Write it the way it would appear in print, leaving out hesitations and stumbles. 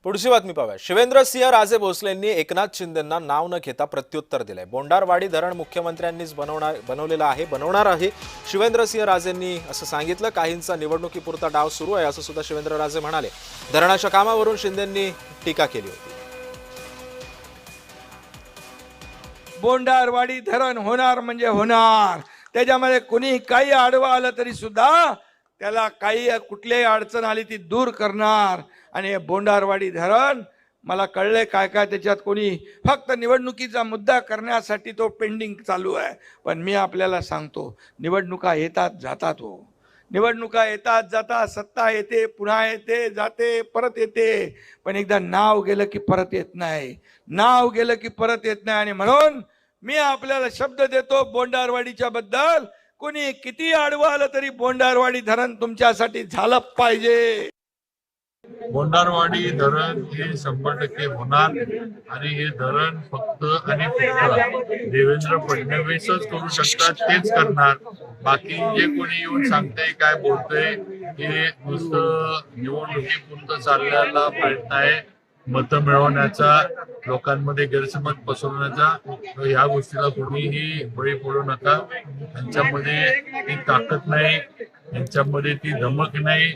पुढची बातमी पाहूया। शिवेंद्रसिंह राजे भोसलेंनी एकनाथ शिंदेंना नाव न घेता प्रत्युत्तर दिलंय। बोंडारवाडी धरण मुख्यमंत्र्यांनीच बनवणार आहे शिवेंद्रसिंह राजेंनी असं सांगितलं। काहींचा निवडणुकीपुरता डाव सुरू आहे असं सुद्धा शिवेंद्र राजे म्हणाले। धरणाच्या कामावरून शिंदेंनी टीका केली होती। बोंडारवाडी धरण होणार म्हणजे होणार, त्याच्यामध्ये कुणी काही आडवा आलं तरी सुद्धा त्याला काही कुठलीही अडचण आली ती दूर करणार। आणि हे बोंडारवाडी धरण मला कळले काय काय त्याच्यात कोणी फक्त निवडणुकीचा मुद्दा करण्यासाठी तो पेंडिंग चालू आहे। पण मी आपल्याला सांगतो, निवडणुका येतात जातात हो, निवडणुका येतात जातात, सत्ता येते पुन्हा येते जाते परत येते, पण एकदा नाव गेलं की परत येत नाही, नाव गेलं की परत येत नाही। आणि म्हणून मी आपल्याला शब्द देतो, बोंडारवाडीच्या बद्दल कोणी किती आडवं आलं तरी बोंडारवाडी धरण तुमच्यासाठी झालं पाहिजे। बोंडारवाडी धरण हे 100% होणार आणि हे धरण फक्त आणि फक्त देवेंद्र फडणवीसच करू शकतात, तेच करणार। बाकी जे कोणी येऊन सांगते काय बोलतंय हे नुसतं निवडणुकीपुरतं चाललेला प्रयत्न आहे, मतं मिळवण्याचा, लोकांमध्ये गैरसमज पसरवण्याचा। या गोष्टीला कोणीही बळी पडू नका। त्यांच्यामध्ये ती ताकद नाही, त्यांच्यामध्ये ती धमक नाही,